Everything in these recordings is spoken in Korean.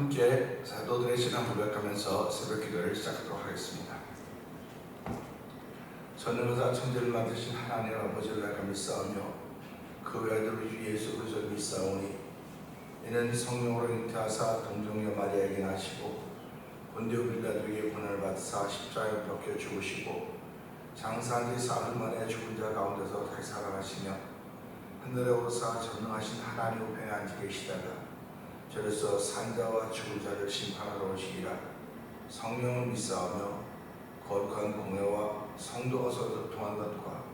함께 사도들의 신앙 고백하면서 새벽 기도를 시작하도록 하겠습니다. 전능하사 천지를 만드신 하나님 아버지를 내가 믿사오며 그 외아들 주 예수 그리스도를 믿사오니 이는 성령으로 잉태하사 동정녀 마리아에게 나시고 본디오 빌라도에게 고난을 받으사 십자가에 박혀 죽으시고 장사한 지 사흘 만에 죽은 자 가운데서 다시 살아나시며 하늘에 오르사 전능하신 하나님 우편에 앉아 계시다가 저로서 산자와 죽은 자를 심판하러 오시리라. 성령을 믿사오며 거룩한 공회와 성도가 서로 교통한 것과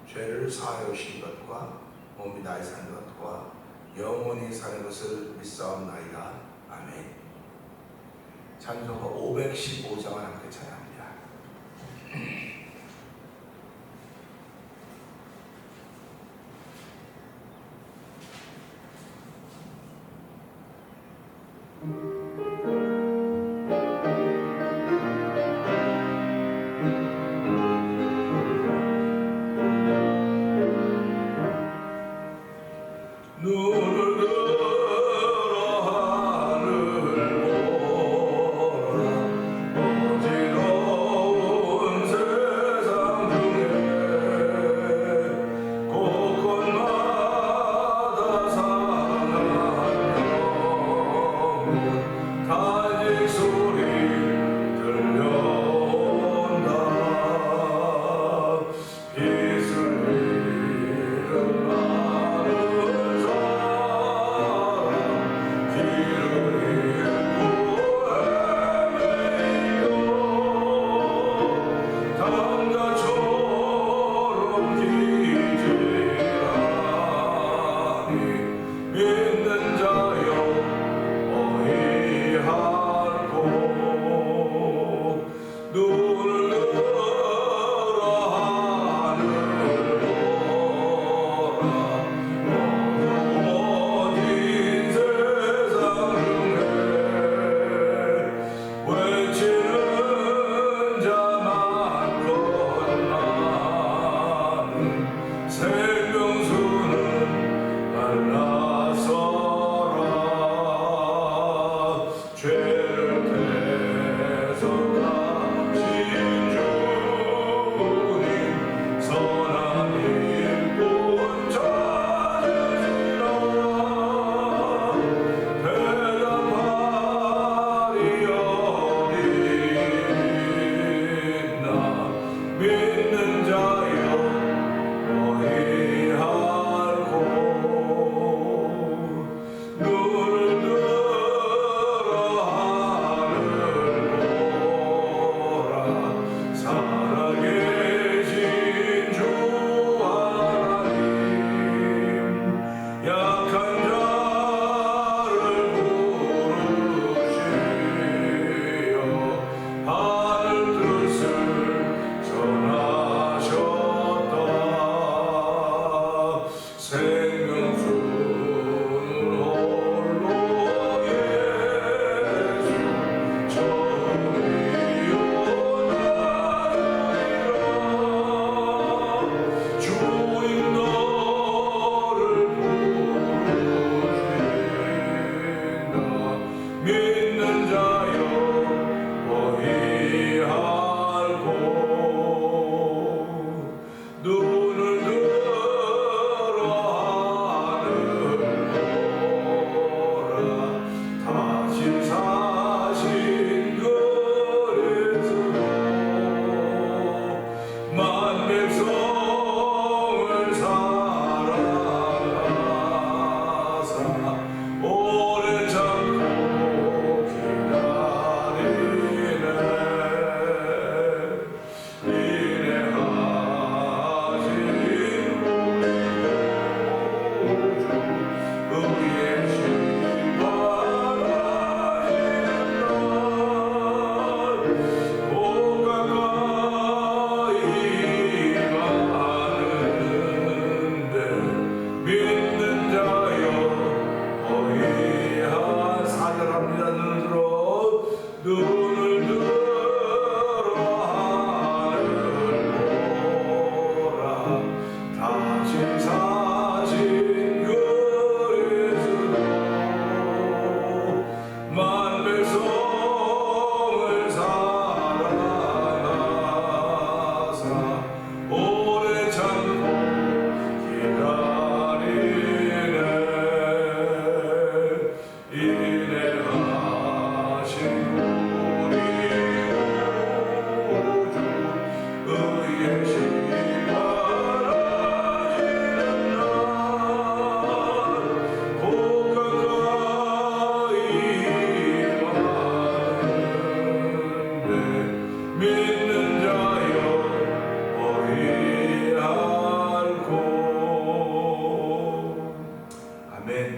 죄를 사하여 오신 것과 몸이 나이 사는 것과 영원히 사는 것을 믿사옵나이다. 아멘. 찬송가 515장을 함께 찬양합니다. 믿는 자여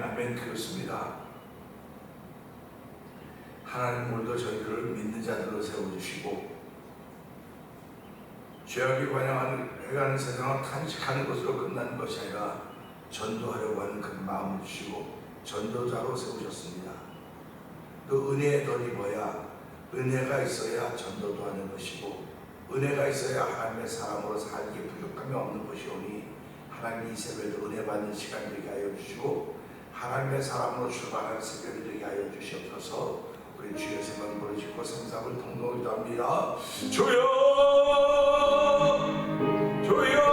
아멘. 그렇습니다. 하나님 오늘도 저희들을 믿는 자들로 세워주시고 죄악이 관영하는 세상을 탄식하는 것으로 끝나는 것이 아니라 전도하려고 하는 그 마음을 주시고 전도자로 세우셨습니다. 그 은혜에 덧입어야 은혜가 있어야 전도도 하는 것이고 은혜가 있어야 하나님의 사람으로 살기에 부족함이 없는 것이오니 하나님 이 새벽에도 은혜 받는 시간 되게 하여 주시고 하나님의 사람으로 출발하는 새벽이 되게 하여 주시옵소서. 우리 주의 생명 부르짖고 생사를 통독을 합니다. 주여 주여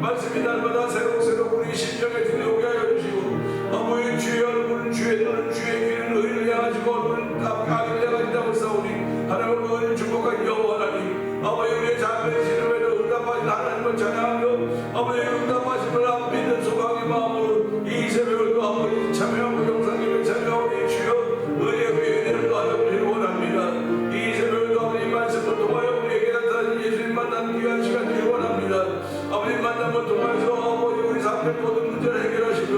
말씀이 날마다 새록새록 우리 심령에 들려오게 하여 주시고 아버지 주의 얼굴은 주의 눈은 주의 귀는 의를 향하시고 얼굴은 악을 향하신다고 싸우니 하나님은 의를 축복한 여호와 하나님 아버지 우리의 자매의 신음에도 응답하신 하나님을 찬양하며 아버지 응답하심을 안 믿는 소망의 마음으로 이 새벽을 아버지 참여하고 영상님을 참여하오니 주여 의의 은혜를 더하여 원합니다. 이 새벽을 아버지 말씀을 통하여 우리에게 나타나신 예수님 만나는 귀한 시간 되길 원합니다. 아버지 만남을 통해서 아버지 우리 삶의 모든 문제를 해결하시고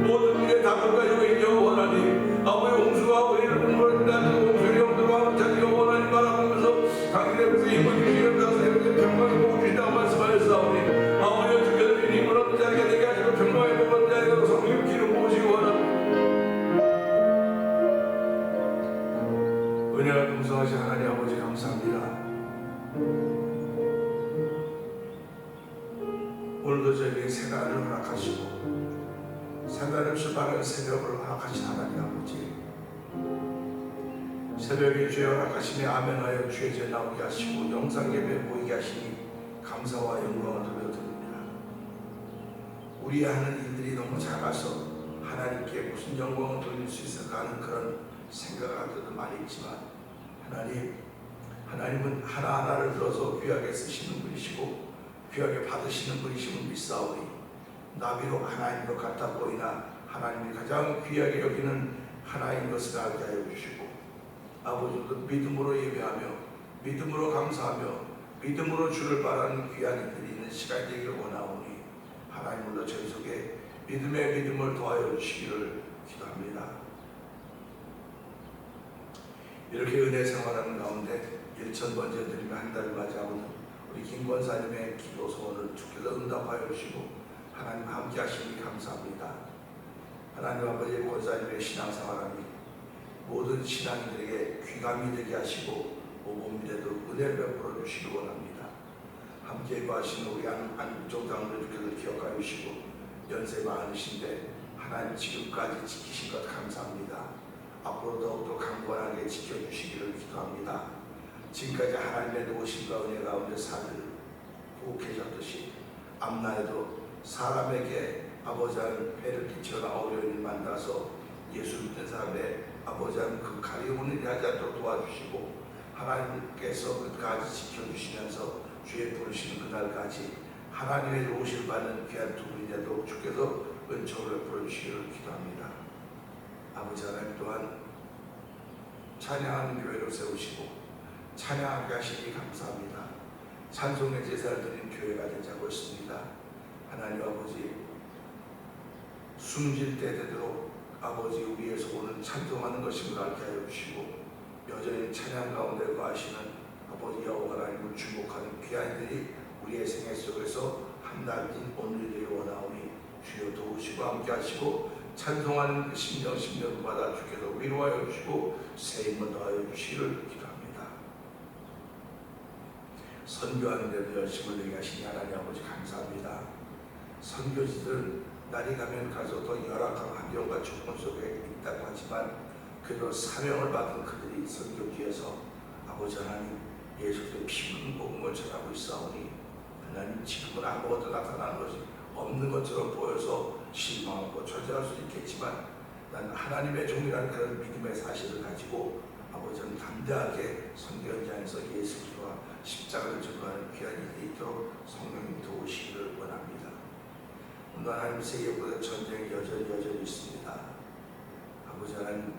모든 문제에 답을 가지고 있는 여호와 하나님 아버지 홍수가 우리를 공부한다는 홍수의 영도와 함께 여호와 하나님 바라보면서 강기대에서 힘을 주시는 다스리는 평강의 복을 주신다고 말씀하셨사오니 아버지 주께서 힘을 얻는 자에게 되게 하시고 평강의 복을 얻는 자에게 성령 기름 부으시고 원합니다. 은혜가 풍성하신 하나님 아버지 감사합니다. 오늘도 저희에게 새날을 허락하시고 새날을 출발하는 새벽을 허락하신 하나님 아버지 새벽에 주여 허락하시니 아멘하여 주의 제 나오게 하시고 영상 예배 보이게 하시니 감사와 영광을 돌려드립니다. 우리 하는 일들이 너무 작아서 하나님께 무슨 영광을 돌릴 수 있을까 하는 그런 생각을 때도 많이 있지만 하나님은 하나하나를 들어서 귀하게 쓰시는 분이시고 귀하게 받으시는 분이심을 믿사오니 나비로 하나님으로 같아 보이나 하나님이 가장 귀하게 여기는 하나인 것을 알게 하여 주시고 아버지도 믿음으로 예배하며 믿음으로 감사하며 믿음으로 주를 바라는 귀한 이들이 있는 시간이 되기를 원하오니 하나님으로 저희 속에 믿음의 믿음을 더하여 주시기를 기도합니다. 이렇게 은혜 생활하는 가운데 1,000번째 드리며 한 달을 맞이하고 우리 김 권사님의 기도 소원을 주께서 응답하여 주시고 하나님 함께 하시니 감사합니다. 하나님 아버지 권사님의 신앙생활하니 모든 신앙인들에게 귀감이 되게 하시고 모범미래도 은혜를 베풀어 주시기 원합니다. 함께 구하시는 우리 안국종장로를 주께서 기억하여 주시고 연세 많으신데 하나님 지금까지 지키신 것 감사합니다. 앞으로 더욱더 강건하게 지켜주시기를 기도합니다. 지금까지 하나님의 도우심과 은혜 가운데 삶을 보고 계셨듯이 앞날에도 사람에게 아버지는 배를 끼치거나 어려운 일 만나서 예수 믿는 사람의 아버지는 그 가리우는 일을 하지 않도록 도와주시고 하나님께서 끝까지 지켜주시면서 주의 부르시는 그날까지 하나님의 도우심을 받는 귀한 두 분이 되도록 주께서 은총을 베풀어 주시기를 기도합니다. 아버지 하나님 또한 찬양하는 교회를 세우시고 찬양하게 하시니 감사합니다. 찬송의 제사를 드린 교회가 되자고 있습니다. 하나님 아버지, 숨질 때 되도록 아버지 우리에서 오는 찬송하는 것임을 알게 하여 주시고 여전히 찬양 가운데 거하시는 아버지 여호와 하나님을 주목하는 귀한들이 우리의 생애 속에서 한날인 오늘이 되기 원하오니 주여 도우시고 함께 하시고 찬송하는 그 심령을 받아 주께서 위로하여 주시고 세임을 더하여 주시기를 기도합니다. 선교하는 데도 열심을 내게 하시니 하나님 아버지 감사합니다. 선교지들 날이 가면 가서 더 열악한 환경과 조건 속에 있다고 하지만 그래도 사명을 받은 그들이 선교지에서 아버지 하나님 예수의 피부는 복음을 전하고 있사오니 하나님 지금은 아무것도 나타나는 것이 없는 것처럼 보여서 실망하고 좌절할 수 있겠지만 난 하나님의 종이라는 그런 믿음의 사실을 가지고 아버지는 담대하게 선교 현장에서 예수 그리스도와 십자가를 전하는 귀한 일이 있도록 성령님 도우시기를 원합니다. 오늘 하나님 세계보다 전쟁이 여전히 있습니다. 아버지 하나님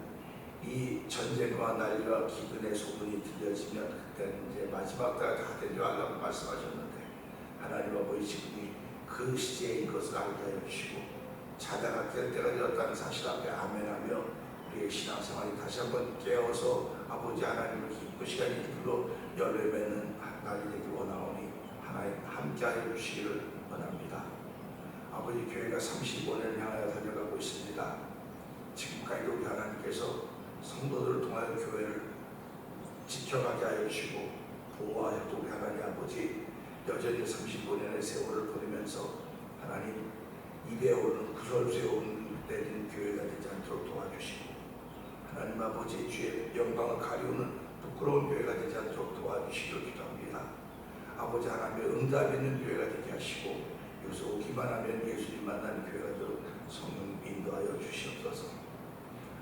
이 전쟁과 난리와 기근의 소문이 들려지면 그때는 이제 마지막 때가 다 된 줄 알라고 말씀하셨는데 하나님 아버지 지금이 그 시제인 것을 알게 하여 주시고 자다가 깰 때가 되었다는 사실 앞에 아멘하며 우리의 신앙생활이 다시 한번 깨어서 아버지 하나님을 기쁜 시간이 들고 열매 맺는 날이 되길 원하오니 하나님 함께 하여 주시기를 원합니다. 아버지 교회가 35년을 향하여 달려가고 있습니다. 지금까지도 우리 하나님께서 성도들을 통하여 교회를 지켜가게 하여 주시고 보호하여 또 우리 하나님 아버지 여전히 35년의 세월을 보내면서 하나님 입에 오는 구설수에 오는 내린 교회가 되지 않도록 도와주시고 하나님 아버지 주의 영광을 가리우는 부끄러운 교회가 되지 않도록 도와주시기를 기도합니다. 아버지 하나님의 응답 있는 교회가 되게 하시고 여기서 오기만 하면 예수님 만나는 교회가 되도록 성령 인도하여 주시옵소서.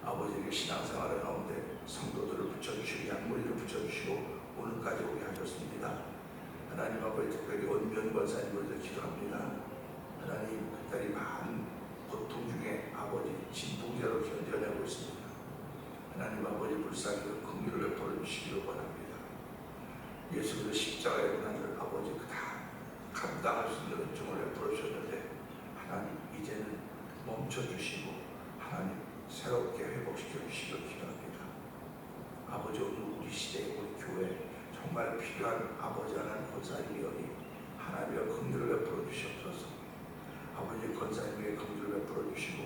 아버지에게 신앙생활을 가운데 성도들을 붙여주시고 양무리를 붙여주시고 오늘까지 오게 하셨습니다. 하나님 아버지 특별히 원변 권사님을 기도합니다. 하나님 그들이 많은 고통 중에 아버지 진통제로 견뎌내고 있습니다. 하나님 아버지 불쌍히 긍휼을 베풀어 주시기를 원합니다. 예수의 십자가의 고난을 아버지 다 감당할 수 있는 은총을 베풀어 주셨는데 하나님 이제는 멈춰주시고 하나님 새롭게 회복시켜 주시기를 기도합니다. 아버지 오늘 우리 시대에 우리 교회 정말 필요한 아버지 하나님 권사님이오니 하나님의 긍휼을 베풀어 주시옵소서. 아버지 권사님에게 긍휼을 베풀어 주시고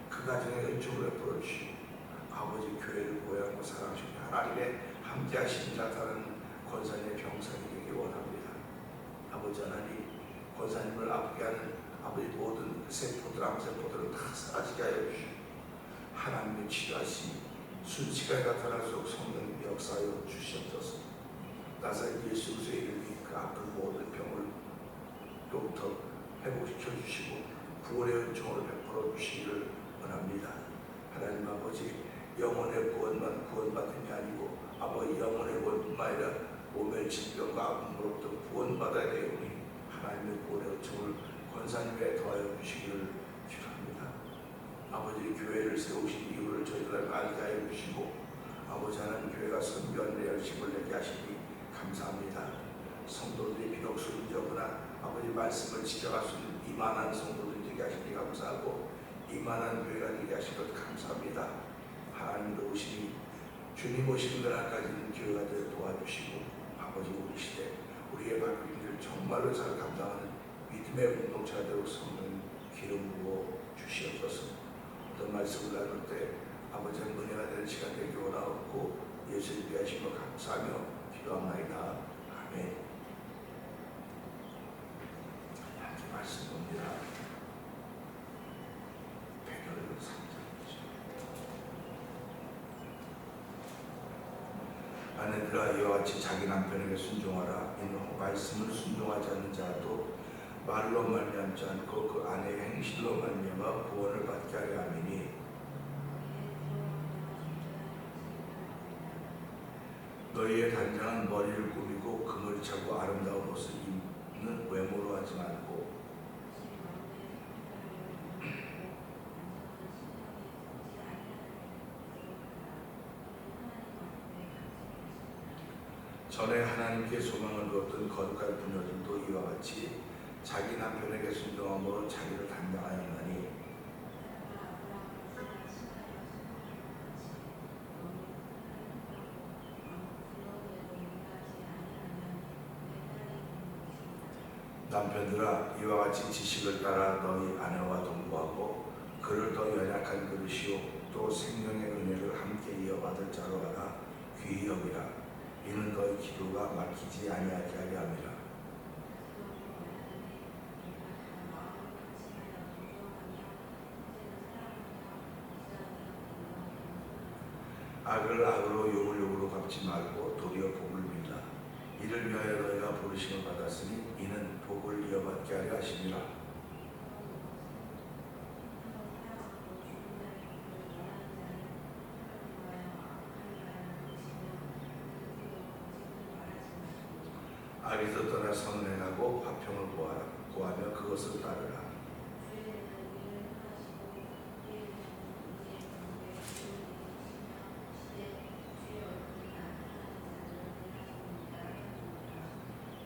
그 가정에 은총을 베풀어 주시고 아버지 교회를 보호하고 사랑하시고 하나님의 함께 하심이 나타나는 권사님의 병상이 되기 원합니다. 아버지 하나님 권사님을 아프게 하는 아버지 모든 세포들 암세포들을 다 사라지게 하여 주시고 하나님의 치료하심이 순식간에 나타날수록 성령님 역사하여 주시옵소서. 나사렛 예수 그리스도의 이름이 그 아픈 모든 병을 로부터 회복시켜 주시고 구원의 은총을 베풀어 주시기를 원합니다. 하나님 아버지 영혼의 구원만 구원받음이 아니고 아버지 영혼의 구원뿐만 아니라 몸의 질병과 아픔으로부터 구원받아야 되오니 하나님의 구원의 은총을 권사님에 더하여 주시기를 기도합니다. 아버지 교회를 세우신 이유를 저희들 알게 하여 주시고 아버지 하나님 교회가 선교하는 데 열심을 내게 하시니 감사합니다. 성도들이 비록 순종하거나 아버지 말씀을 지켜갈 수 있는 이만한 성도들이 되게 하시니 감사하고 이만한 교회가 되게 하신 것 감사합니다. 하나님도 오시니 주님 오시는 그날까지는 교회가 되어 도와주시고 아버지 우리 시대 우리의 바쁜 일을 정말로 잘 감당하는 믿음의 공동체가 되고 성령 기름 부어 주시옵소서. 어떤 말씀을 나눌 때 아버지의 은혜가 되는 시간 되기 원하옵고 예수를 위하신 것 감사하며 기도합나이다. 아멘. 함께 말씀 봅니다. 배경을 삼자죠. 아내들아 이와 같이 자기 남편에게 순종하라. 이는 말씀을 순종하지 않는 자도 말로 말미암지 않고 그 아내의 행실로 말미암아 구원을 받게 하려 함이니 너희의 단장은 머리를 꾸미고 금을 차고 아름다운 옷을 입는 외모로 하지 말고 전에 하나님께 소망을 두었던 거룩한 부녀들도 이와 같이 자기 남편에게 순종함으로 자기를 단장하였나니 남편들아 이와 같이 지식을 따라 너희 아내와 동거하고 그를 더 연약한 그릇이요 또 생명의 은혜를 함께 이어받을 자로 알아 귀히 여기라. 이는 너희 기도가 막히지 아니하게 하려 함이라. 악을 악으로 욕을 욕으로 갚지 말고 도리어 복을 빌라. 이를 위하여 너희가 부르심을 받았으니 이는 복을 이어받게 하려 하심이라. 악에서 떠나 선을 행하고 화평을 구하며 그것을 따르라.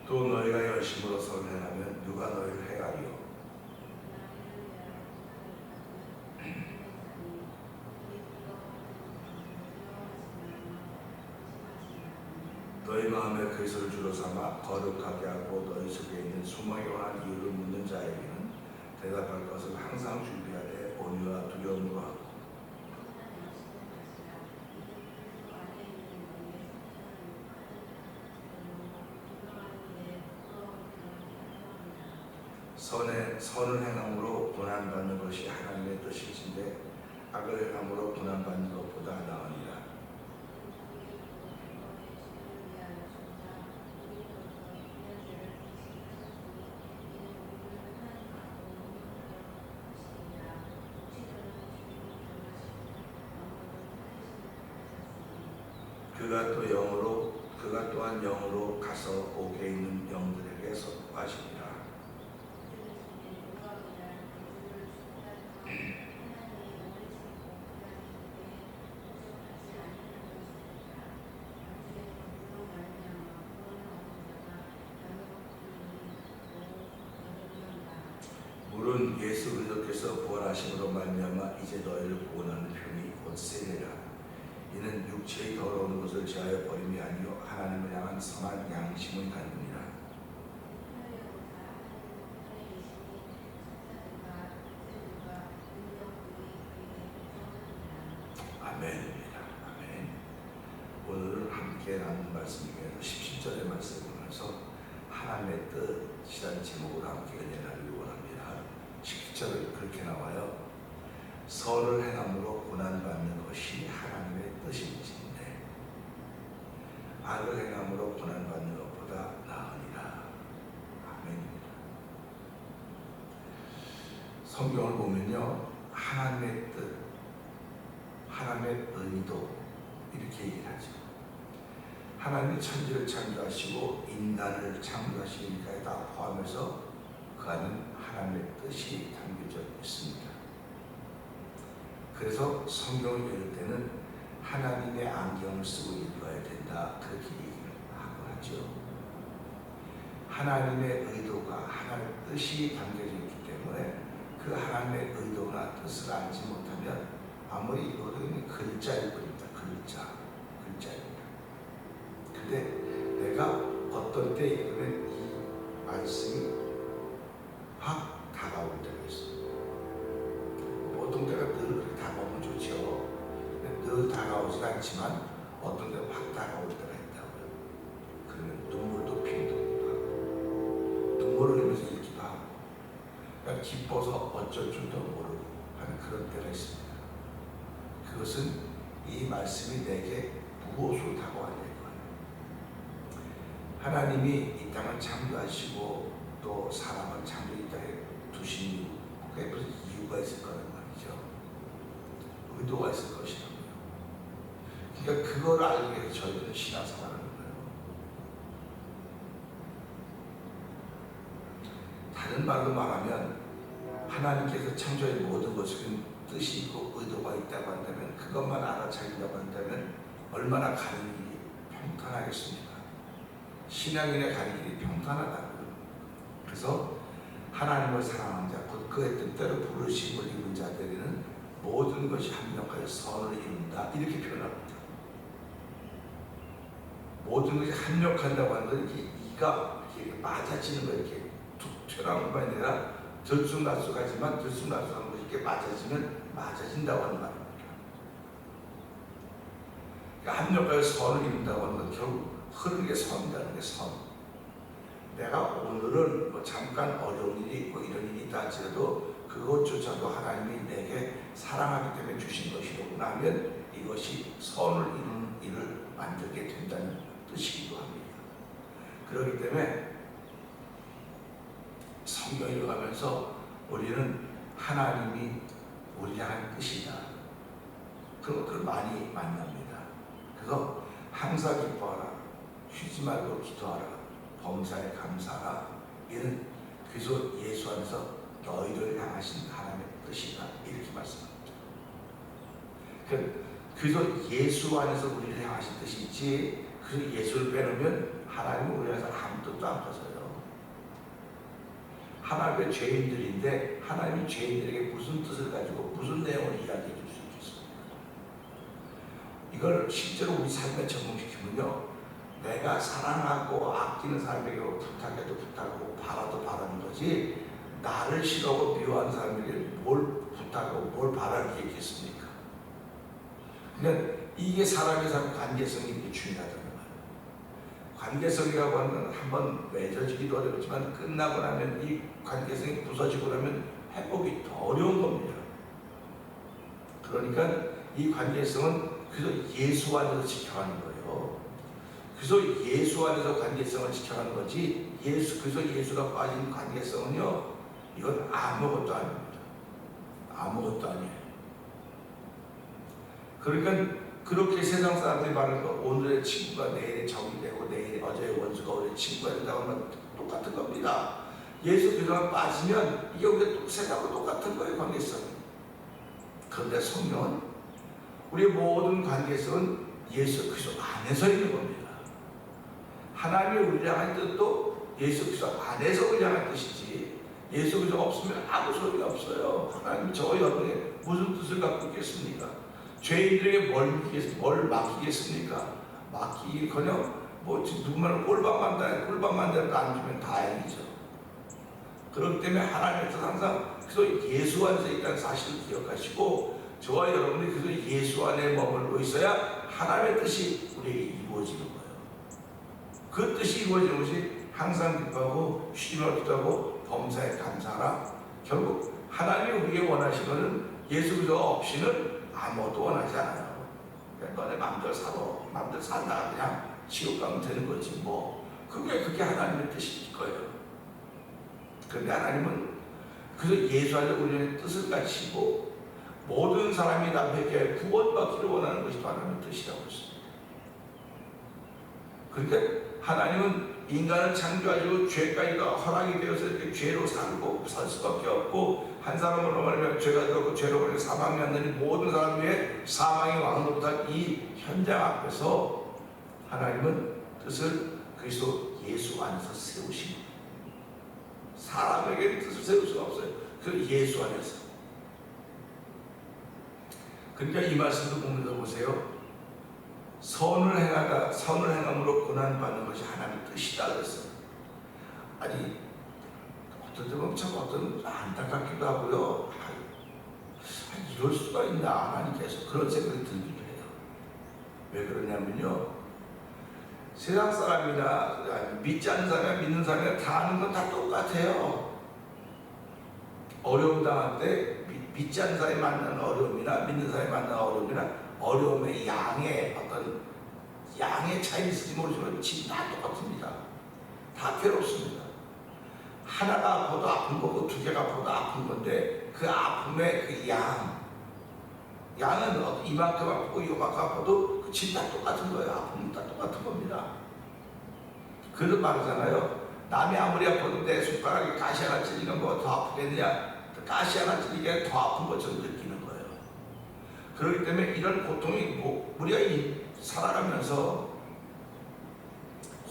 또 너희가 열심으로 선을 행하면 누가 너희를 해하리요. 너희 마음에 그리스도를 주로 삼아 거룩하게 하고 너희 속에 있는 소망에 관한 이유를 묻는 자에게는 대답할 것을 항상 준비하되 온유와 두려움으로 하고 선을 행함으로 고난받는 것이 하나님의 뜻이신데 악을 행함으로 고난받는 것보다 나으니라. 그가 또한 영으로 가서 옥에 있는 영들에게 선포하시니라. 물은 예수 그리스도께서 부활하심으로 말미암아 이제 너희를 구원하는 편이 곧 세례라. 이는 육체의 더러운 것을 제하여 버림이 아니요 하나님을 향한 선한 양심을 갖느니라. 아멘입니다. 아멘. 오늘 함께 나눈 말씀 중에서 17절의 말씀을 보면서 하나님의 뜻이라는 제목으로 함께 은혜 나누기 원합니다. 17절은 그렇게 나와요. 선을 행함으로 고난받는 것이 하나님의 뜻인지인데 악을 행함으로 고난받는 것보다 나으니라. 아멘입니다. 성경을 보면요, 하나님의 뜻, 하나님의 의도 이렇게 얘기를 하죠. 하나님이 천지를 창조하시고 인간을 창조하시니까 다 포함해서 그 안에 하나님의 뜻이 담겨져 있습니다. 그래서 성경을 읽을 때는 하나님의 안경을 쓰고 읽어야 된다, 그렇게 얘기를 하고 하죠. 하나님의 의도가 하나님의 뜻이 담겨져 있기 때문에 그 하나님의 의도나 뜻을 알지 못하면 아무리 읽어도 글자일 뿐입니다. 글자입니다. 근데 내가 어떤 때 읽으면 이 말씀이 확 다가올 때가 있어요. 어떤 때가 늘 그렇게 다가오면 좋죠. 늘 다가오지 않지만 어떤 때가 확 다가올 때가 있다고요. 그러면 눈물도 핑도기도 하고 눈물을 흘리면서 읽기도 하고 그러니까 기뻐서 어쩔 줄도 모르고 하는 그런 때가 있습니다. 그것은 이 말씀이 내게 무엇으로 다가왔냐 이거예요. 하나님이 이 땅을 창조하시고 또 사람을 창조 이 땅에 두신 이유, 그게 무슨 이유가 있을 거란 말이죠. 의도가 있을 것이라고요. 그러니까 그걸 알기 위해서 저희들은 신앙생활을 다른 말로 말하면 하나님께서 창조의 모든 것에 뜻이 있고 의도가 있다고 한다면, 그것만 알아차린다고 한다면 얼마나 가는 길이 평탄하겠습니까? 신앙인의 가는 길이 평탄하다고요. 그래서 하나님을 사랑하는 자, 곧 그의 뜻대로 부르심을 입은 자들에게는 모든 것이 합력하여 선을 이룬다, 이렇게 표현합니다. 모든 것이 합력한다고 하는 건 이렇게 이가 이렇게 맞아지는 거, 이렇게 툭 튀어나오는 것이 아니라 들쑥날쑥하지만 들쑥날쑥한 것이 이렇게 맞아지면 맞아진다고 하는 말입니다. 그러니까 합력하여 선을 이룬다고 하는 건 결국 흐르는 게 선이라는 게 선. 내가 오늘은 뭐 잠깐 어려운 일이 있고 이런 일이 있다 할지라도 그것조차도 하나님이 내게 사랑하기 때문에 주신 것이로구나 하면 이것이 선을 이루는 일을 만들게 된다는 뜻이기도 합니다. 그렇기 때문에 성경을 읽어가면서 우리는 하나님이 우리를 향한 뜻이다, 그런 것들을 많이 만납니다. 그래서 항상 기뻐하라, 쉬지 말고 기도하라, 범사에 감사하라, 이는 그리스도 예수 안에서 너희를 향하신 하나님의 뜻이다, 이렇게 말씀합니다. 그리스도 예수 안에서 우리를 향하신 뜻이 있지, 그 예수를 빼놓으면 하나님은 우리 안에서 아무 뜻도 안 커서요. 하나님의 죄인들인데 하나님이 죄인들에게 무슨 뜻을 가지고 무슨 내용을 이야기해 줄 수 있겠습니까? 이걸 실제로 우리 삶에 적용시키면요, 내가 사랑하고 아끼는 사람에게 부탁해도 부탁하고 바라도 바라는 거지, 나를 싫어하고 미워하는 사람에게 뭘 부탁하고 뭘 바라는 게 있겠습니까? 그러니까 이게 사람의 삶 관계성이 이렇게 중요하다는 거예요. 관계성이라고 하는 건 한번 맺어지기도 어렵지만 끝나고 나면 이 관계성이 부서지고 나면 회복이 더 어려운 겁니다. 그러니까 이 관계성은 그래서 예수 안에서 지켜가는 거예요. 그래서 예수 안에서 관계성을 지켜가는 거지, 그래서 예수가 빠진 관계성은요, 이건 아무것도 아닙니다. 아무것도 아니에요. 그러니까 그렇게 세상 사람들이 말하는 거, 오늘의 친구가 내일의 적이 되고 어제의 원수가 오늘의 친구가 된다고 하면 똑같은 겁니다. 예수 그리스도가 빠지면 이게 우리가 세상과 똑같은 거예요, 관계성이. 그런데 성령은 우리의 모든 관계성은 예수 그리스도 안에서 있는 겁니다. 하나님이 우리를 향한 뜻도 예수 그리스도 안에서 우리를 향한 뜻이지, 예수 그리스도가 없으면 아무 소용이 없어요. 하나님이 저와 여러분에게 무슨 뜻을 갖고 있겠습니까? 죄인들에게 뭘 맡기겠습니까? 맡기기커녕 뭐 누구만 꼴박 만들어도 안 주면 다행이죠. 그렇기 때문에 하나님의 뜻 항상 그래서 예수 안에서 있다는 사실을 기억하시고, 저와 여러분이 그래서 예수 안에 머물고 있어야 하나님의 뜻이 우리에게 이루어지는 거예요. 그 뜻이 이루어지는 것이 항상 기뻐하고 쉬지 말고 기도하고 범사에 감사하라. 결국 하나님이 우리에게 원하시는 것은 예수 그리스도가 없이는 아무것도 원하지 않아요. 그러니까 너네 마음대로 살다가 그냥 지옥 가면 되는 거지 뭐. 그게 하나님의 뜻일 거예요. 그런데 하나님은 그래서 예수 안에 우리의 뜻을 갖추고 모든 사람이 다 회개하여 구원받기를 원하는 것이 하나님의 뜻이라고 했습니다. 그러니까 하나님은 인간을 창조하시고 죄까지도 허락이 되어서 이렇게 죄로 살고 살 수밖에 없고, 한 사람으로 말하면 죄가 들었고 죄로 말하면 사망이 왔느니 모든 사람 위에 사망이 왕으로 못한 이 현장 앞에서 하나님은 뜻을 그리스도 예수 안에서 세우십니다. 사람에게 뜻을 세울 수가 없어요. 그 예수 안에서. 그러니까 이 말씀도 보면서 보세요. 선을 행함으로 고난받는 것이 하나님의 뜻이다 그랬어요. 아니, 어떤 때 보면 참 안타깝기도 하고요. 이럴 수가 있나, 하나님께서. 그런 생각이 들기도 해요. 왜 그러냐면요, 세상 사람이나 믿지 않는 사람이나 믿는 사람이나 다 하는 건 다 똑같아요. 어려움 당할 때 믿지 않는 사람이 만나는 어려움이나 믿는 사람이 만나는 어려움이나 어려움의 양의 차이는 있을지 모르지만 다 똑같습니다. 다 괴롭습니다. 하나가 아파도 아픈 거고 두 개가 아파도 아픈 건데, 그 아픔의 그 양은 이만큼 아프고 이만큼 아파도 그 진 다 똑같은 거예요. 아픔은 다 똑같은 겁니다. 그래서 말하잖아요. 남이 아무리 아파도 내 손가락에 가시 하나 찔리니까 뭐 더 아프겠냐? 가시 하나 찔리니까 더 아픈 것처럼 느끼는 거예요. 그렇기 때문에 이런 고통이 우리가 살아가면서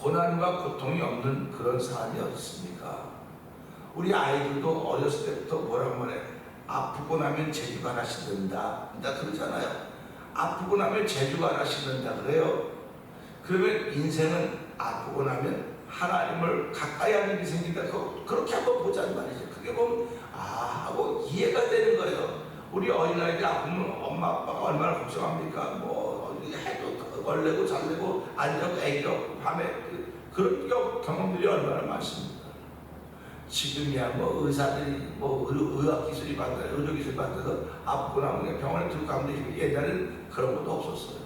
고난과 고통이 없는 그런 사람이 어디 있습니까? 우리 아이들도 어렸을 때부터 뭐라고 말해? 아프고 나면 재주가 하나씩 는다. 그러잖아요. 아프고 나면 재주가 하나씩 는다 그래요. 그러면 인생은 아프고 나면 하나님을 가까이 하는 일이 생긴다. 그렇게 한번 보자는 말이죠. 그게 보면 하고 이해가 되는 거예요. 우리 어린아이들이 아프면 엄마 아빠가 얼마나 걱정합니까? 뭐 어디 해도 걸레고 잘래고 앉아고 애기가 밤에 그런 경험들이 얼마나 많습니까? 지금이야 뭐 의사들이 뭐 의학기술이 발달해 의료기술이 발달해서 아프고 나면 병원에 들고 가면 되지. 옛날에는 그런 것도 없었어요.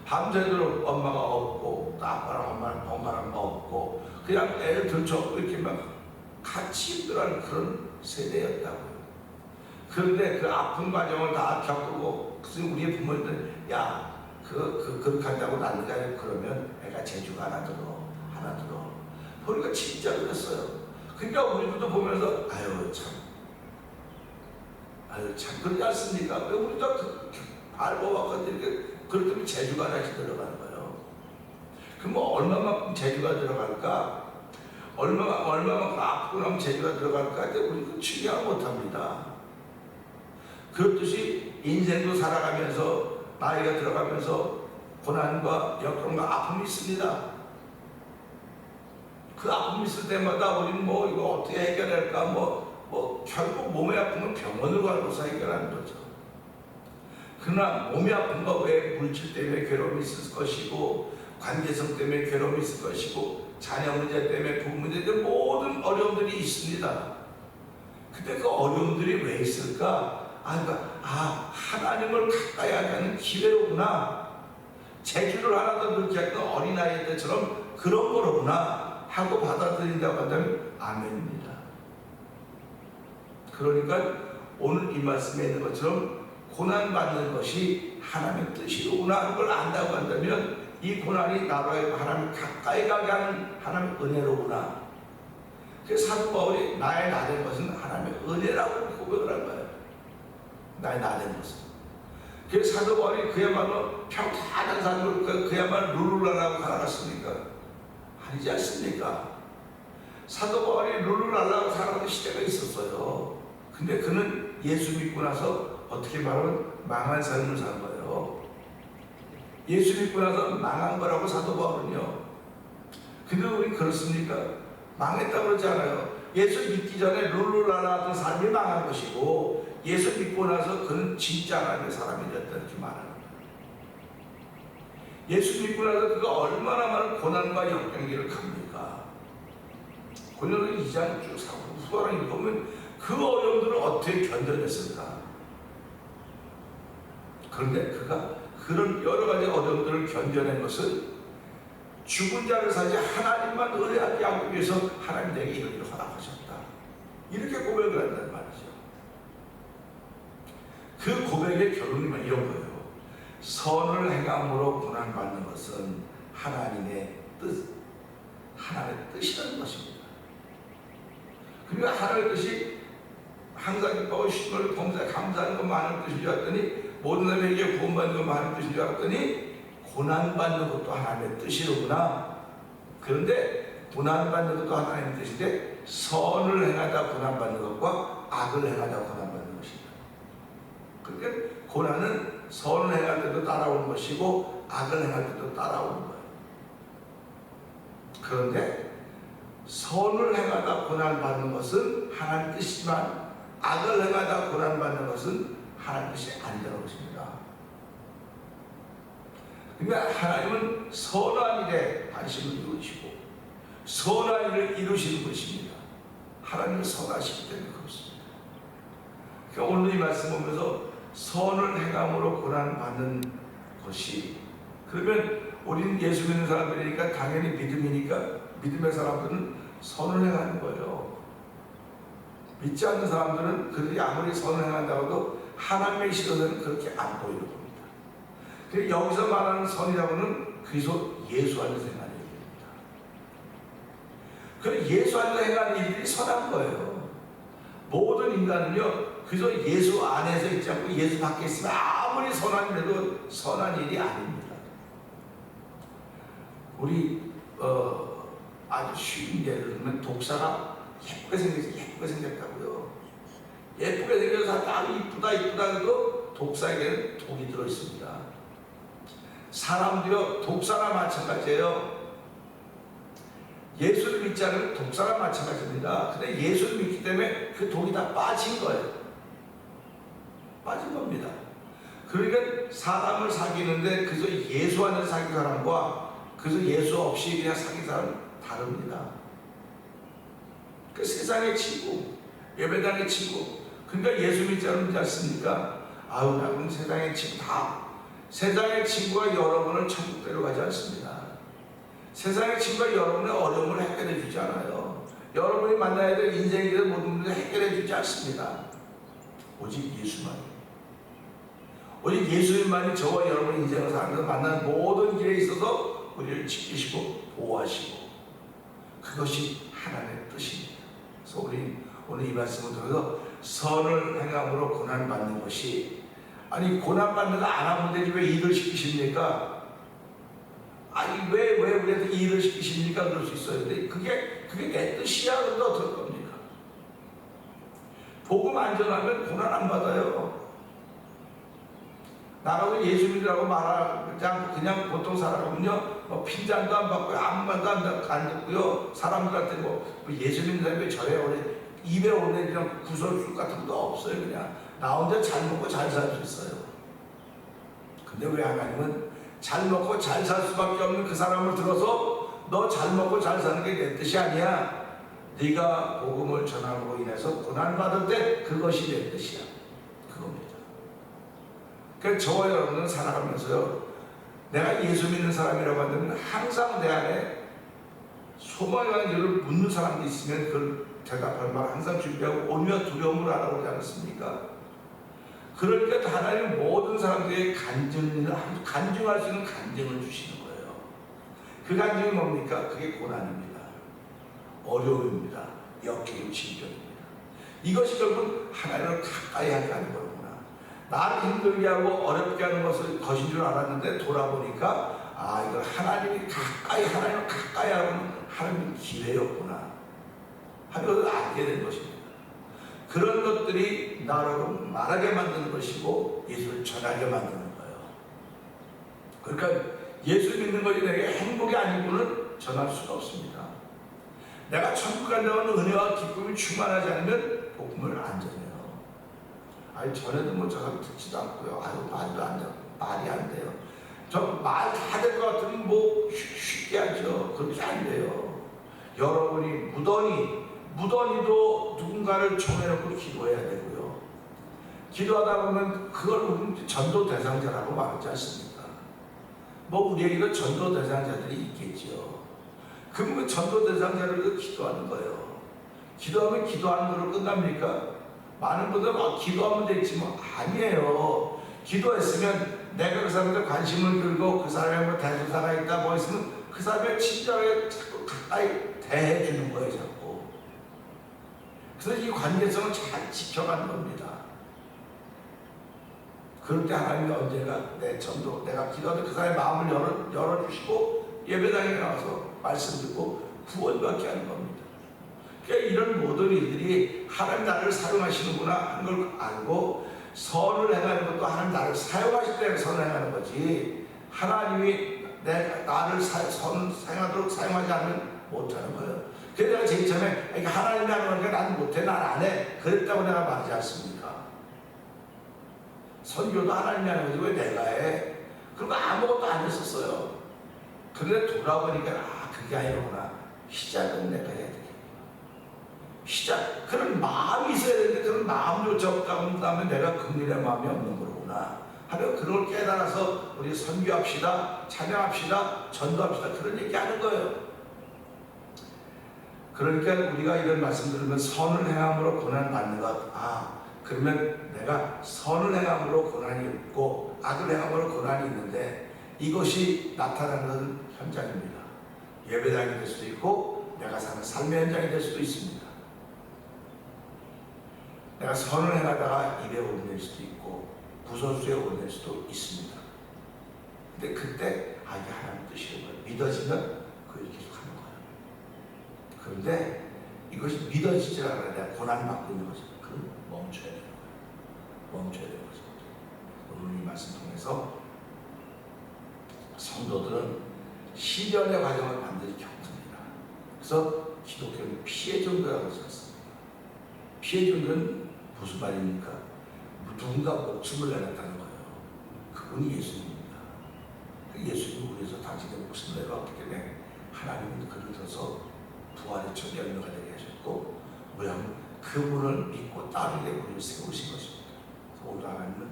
밤새도록 엄마가 없고 아빠랑 엄마랑 없고 그냥 애를 들쳐업고 이렇게 막 같이 힘들어하는 그런 세대였다고요. 그런데 그 아픈 과정을 다 겪고 우리의 부모님들 그렇게 한다고 난리가 아니고 그러면 애가 재주가 하나 들어. 보니까 진짜 그랬어요. 그러니까 우리도 보면서 참 그러지 않습니까? 왜 우리도 알고봤거든 이렇게 그렇다면 재주가 하나씩 들어가는 거예요. 그럼 뭐 얼마만큼 재주가 들어갈까? 얼마만큼 아프고 나면 재주가 들어갈까? 근데 우리는 추리하지 못합니다. 그렇듯이 인생도 살아가면서 나이가 들어가면서 고난과 역경과 아픔이 있습니다. 그 아픔이 있을 때마다 우리는 뭐 이거 어떻게 해결할까? 결국 몸이 아프면 병원을 가고서 해결하는 거죠. 그러나 몸이 아픈 거 왜 물질 때문에 괴로움이 있을 것이고 관계성 때문에 괴로움이 있을 것이고 자녀 문제 때문에 부부 문제 때문에 모든 어려움들이 있습니다. 근데 그 어려움들이 왜 있을까? 하나님을 가까이 하는 기회로구나. 재주를 하나 더 늘게 했던 어린아이 때처럼 그런 거로구나 하고 받아들인다고 한다면 아멘입니다. 그러니까 오늘 이 말씀에 있는 것처럼 고난받는 것이 하나님의 뜻이로구나 하는 걸 안다고 한다면 이 고난이 나라의 하나님 가까이 가게 하는 하나님의 은혜로구나. 그래서 사도 바울이 나의 나된 것은 하나님의 은혜라고 고백을 한 거예요. 나의 나된 것은. 그래서 사도 바울이 그야말로 평탄한 삶을 그야말로 룰루랄라고 살아갔습니까? 아니지 않습니까? 사도 바울이 룰루랄라고 살아가는 시대가 있었어요. 근데 그는 예수 믿고 나서 어떻게 말하면 망한 삶을 산 거예요. 예수 믿고 나서 망한 거라고 사도 바울은요. 근데 우리 그렇습니까? 망했다고 그러지 않아요. 예수 믿기 전에 룰루랄라 하던 삶이 망한 것이고 예수 믿고 나서 그는 진짜 하나님의 사람이 됐다 이렇게 말하는 거예요. 예수 믿고 나서 그가 얼마나 많은 고난과 역경기를 갑니까? 고난을 2장 쭉 후반을 읽으면 그 어려움들을 어떻게 견뎌냈을까? 그런데 그가 그런 여러 가지 어려움들을 견뎌낸 것은 죽은 자를 살지 하나님만 의뢰하게 하기 위해서 하나님 내게 이런 일을 허락하셨다. 이렇게 고백을 한단 말이죠. 그 고백의 결론이 이런 거예요. 선을 행함으로 고난받는 것은 하나님의 뜻이라는 것입니다. 그러니까 하나님의 뜻이 항상 기뻐하고 신을 봉사에 감사하는 것 많은 뜻인 줄 알았더니 모든 사람에게 구원받는 것 많은 뜻인 줄 알았더니 고난받는 것도 하나님의 뜻이로구나. 그런데 고난받는 것도 하나님의 뜻인데 선을 행하다 고난받는 것과 악을 행하다 고난받는 것이다. 그러니까 고난은 선을 행할 때도 따라오는 것이고 악을 행할 때도 따라오는 거예요. 그런데 선을 행하다 고난받는 것은 하나님 뜻이지만 악을 행하다 고난받는 것은 하나님 뜻이 아니라는 것입니다. 그러니까 하나님은 선한 일에 관심을 두시고 선한 일을 이루시는 것입니다. 하나님은 선하시기 때문에 그렇습니다. 그러니까 오늘 이 말씀 보면서 선을 행함으로 고난받는 것이 그러면 우리는 예수 믿는 사람들이니까 당연히 믿음이니까 믿음의 사람들은 선을 행하는 거예요. 믿지 않는 사람들은 그들이 아무리 선을 행한다고 해도 하나님의 시선에는 그렇게 안 보이는 겁니다. 여기서 말하는 선이라고는 그리스도 예수 안에서 행하는 얘기입니다. 그 예수 안에서 행하는 일들이 선한 거예요. 모든 인간은요, 그저 예수 안에서 있지 않고 예수 밖에 있으면 아무리 선한 일해도 선한 일이 아닙니다. 우리 아주 쉬운 예를 들면 독사가 예쁘게 생겼다고요. 예쁘게 생겨서 딱 이쁘다 해도 독사에게는 독이 들어있습니다. 사람들이요, 독사나 마찬가지예요. 예수를 믿지 않으면 독사나 마찬가지입니다. 근데 예수를 믿기 때문에 그 독이 다 빠진 거예요. 빠진 겁니다. 그러니까 사람을 사귀는데 그저 예수 안에서 사귄 사람과 그저 예수 없이 그냥 사귄 사람은 다릅니다. 그 세상의 친구, 예배당의 친구, 그러니까 예수 믿지 않습니까? 아유, 나는 세상의 친구 세상의 친구가 여러분을 천국 데려가지 않습니다. 세상의 친구가 여러분의 어려움을 해결해 주지 않아요. 여러분이 만나야 될 인생의 길을 모든 문제를 해결해 주지 않습니다. 오직 예수만. 오직 예수님만이 저와 여러분의 인생을 살면서 만나는 모든 길에 있어서 우리를 지키시고 보호하시고, 그것이 하나님의 뜻입니다. 그래서 우리 오늘 이 말씀을 통해서 선을 행함으로 고난받는 것이, 아니 고난받는 거 안 하면 되지 왜 일을 시키십니까? 아니 왜 우리한테 일을 시키십니까? 그럴 수 있어요. 근데 그게 내 뜻이야. 그런데 어떨 겁니까? 복음 안 전하면 고난 안 받아요. 나가서 예수 믿으라고 말하지 않고 그냥 보통 살아가면요, 핀잔도 안 받고요, 아무 말도 안 듣고요, 사람들한테 예수 믿는 사람이 저래 입에 오는 그냥 구설수 같은 것도 없어요. 그냥 나 혼자 잘 먹고 잘 살 수 있어요. 근데 왜 하나님은 잘 먹고 잘 살 수밖에 없는 그 사람을 들어서 너 잘 먹고 잘 사는 게 내 뜻이 아니야. 네가 복음을 전함으로 인해서 고난받을 때 그것이 내 뜻이야. 그겁니다. 그러니까 저와 여러분은 살아가면서요, 내가 예수 믿는 사람이라고 하면 항상 내 안에 소망이라는 일을 묻는 사람도 있으면 그걸 대답할 말 항상 준비하고 오며 두려움을 하라고 하지 않습니까? 그러니까 하나님은 모든 사람들에게 간증할 수 있는 간증을 주시는 거예요. 그 간증이 뭡니까? 그게 고난입니다. 어려움입니다. 역경임 질병입니다. 이것이 결국 하나님을 가까이 하게 하는 거구나. 나를 힘들게 하고 어렵게 하는 것인 줄 알았는데 돌아보니까 이거 하나님을 가까이 하는 하나님의 기회였구나 하는 것을 알게 된 것입니다. 그런 것들이 나라고 말하게 만드는 것이고 예수를 전하게 만드는 거예요. 그러니까 예수 믿는 것이 내게 행복이 아니고는 전할 수가 없습니다. 내가 천국 간다는 은혜와 기쁨이 충만하지 않으면 복음을 안 전해요. 전에도 저 사람 듣지도 않고요. 말이 안 돼요. 저 말 다 될 것 같으면 쉽게 하죠. 그렇게 안 돼요. 여러분이 무던히도 누군가를 정해놓고 기도해야 되고요. 기도하다 보면 그걸 전도 대상자라고 말하지 않습니까? 우리에게도 전도 대상자들이 있겠죠. 그럼 그 전도 대상자를 기도하는 거예요. 기도하면 기도하는 걸로 끝납니까? 많은 분들은 기도하면 되지 아니에요. 기도했으면 내가 그 사람한테 관심을 들고 그 사람이 대소사가 있다 했으면 그 사람의 친절하게 자꾸 가까이 대해주는 거예요. 자꾸. 그래서 이 관계성을 잘 지켜가는 겁니다. 그럴 때 하나님이 언제나 내가 기도할 때 그 사람의 마음을 열어주시고 예배당에 나와서 말씀 듣고 구원받게 하는 겁니다. 그러니까 이런 모든 일들이 하나님 나를 사용하시는구나 하는 걸 알고 선을 행하는 것도 하나님 나를 사용하실 때 선을 행하는 거지, 하나님이 나를 선을 행하도록 사용하지 않으면 못하는 거예요. 그래서 내가 제일 처음에 하나님이 하는 거니까 나는 못해, 난 안 해, 그랬다고 내가 말하지 않습니까? 선교도 하나님이 하는 거지 왜 내가 해? 그리고 아무것도 안 했었어요. 그런데 돌아보니까 그게 아니구나. 시작은 내가 해야 돼. 그런 마음이 있어야 되는데 그런 마음조차 없다고 하면 내가 긍휼의 마음이 없는 거구나 하며 그걸 깨달아서 우리 선교합시다, 찬양합시다, 전도합시다, 그런 얘기 하는 거예요. 그러니까 우리가 이런 말씀 들으면 선을 행함으로 고난받는 것, 그러면 내가 선을 행함으로 고난이 있고 악을 행함으로 고난이 있는데 이것이 나타나는 현장입니다. 예배당이 될 수도 있고 내가 사는 삶의 현장이 될 수도 있습니다. 내가 선을 행하다가 입에 오르낼 수도 있고 부서수에 오르낼 수도 있습니다. 근데 그때 이게 하나님 뜻이에요. 믿어지면 그걸 계속 하는 거예요. 그런데 이것이 믿어지지 않아야 내가 고난을 받고 있는 거죠. 그럼 멈춰야 되는 거예요. 멈춰야 되는 거죠. 오늘 이 말씀 통해서 성도들은 시련의 과정을 반드시 겪습니다. 그래서 기독교는 피해 전도라고 썼습니다. 피해 전도는 무슨 말입니까? 누군가 목숨을 내놨다는 거예요. 그분이 예수님입니다. 예수님을 위해서 당신의 목숨을 내가 어떻게 내? 하나님은 그를 들어서 부활의 첫 열매가 되게 하셨고, 뭐냐면 그분을 믿고 따르게 우리를 세우신 것입니다. 그래서 오늘 하나님은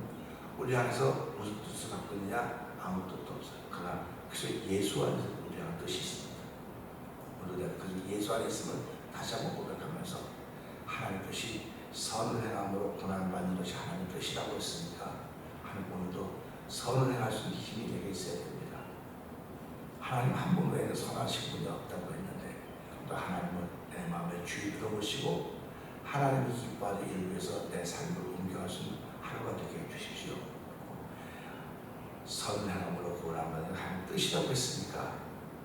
우리 안에서 무슨 뜻을 갖고 있느냐? 아무 뜻도 없어요. 그러나 그래서 예수 안에서 우리 안에 뜻이 있습니다. 오늘 내가 그 예수 안에 있으면 다시 한번 고백하면서 하나님 뜻이 선을 행함으로 고난받는 것이 하나님 뜻이라고 했으니까 하나님 오늘도 선을 행할 수 있는 힘이 되게 있어야 됩니다. 하나님 한 분 외에는 선하신 분이 없다고 했는데 또 하나님은 내 마음의 주의 들어보시고 하나님이 기뻐하는 일을 위해서 내 삶을 옮겨갈 수 있는 하루가 되게 해주십시오. 선을 행함으로 고난받는 하나님 뜻이라고 했으니까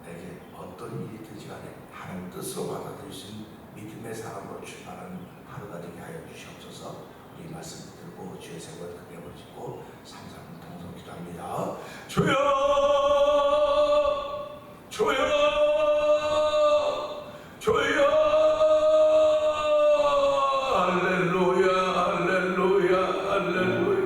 내게 어떤 일이 되지 않아 하나님 뜻으로 받아들일 수 있는 믿음의 사람으로 출발하는 하루가 되게 하여 주시옵소서. 우리 말씀 들고 주의 생각을 크게 보시고 3-3 동성 기도합니다. 주여 주여 주여 할렐루야 할렐루야 할렐루야.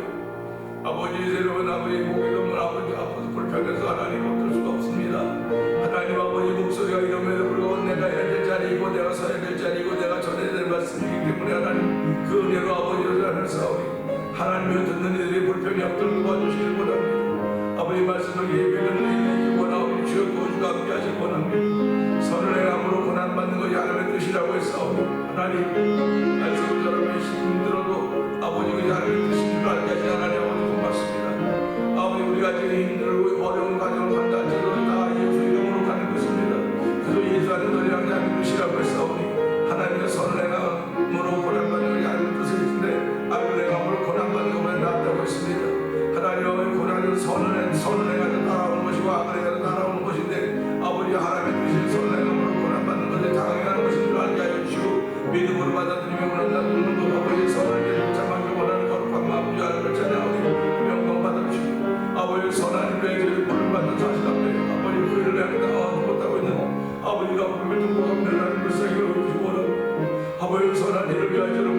아버지 새로운 아버지 목이 너무 아버지 아파서 불편해서 하나님 어쩔 수가 없습니다. 하나님 아버지 목소리가 이름에도 불구하고 내가 해야 될 자리이고 내가 서야 될 자리이고 내가 전해야 될 말씀이기 때문에 하나님 그 은혜로 아버지를 하늘 싸우니 하나님을 듣는 이들이 불편이 없도록 도와주시길 원합니다. 아버지 말씀을 예배는 원하오니 주여 도주가 함께 하시길 원합니다. 선을 행함으로 고난받는 것이 하나님의 뜻이라고 했사오니 하나님 말씀을 저러면 힘들어도 아버지 그 하나님의 뜻인 줄 알게 하신 하나님 아버지 고맙습니다. 아버지 우리가 지금 힘들고 어려운 과정을 간다 할지라도 다 예수 이름으로 가는 것입니다. 그래서 예수 안에 너희 하나님의 뜻이라고 했사오니 하나님의 선을 행함으로 고난받는 것이 하나님의 뜻인데 악을 행함으로 고난받는 것보다 낫다고 했습니다. 하나님의 고난은 선을 행하여 따라오는 것이고 악을 행하여 따라오는 것인데 아버지 하나님의 뜻인 선을 행함으로 고난받는 것에 당연한 것인 줄 알게 하여 주시고 믿음으로 받아들이며 원한다는 것 아버지의 선을 참하기 원하는 거룩한 마음 주 하나님을 찬양하오니 영광 받아주시고 아버지 선한 일에 저희 불을 받는 사실 앞에 아버지 그 일을 행하다 못하고 있는 아버지가 불을 듣고 하나님을 세게 해주시고 원하고 아버지 선한 일을 위하여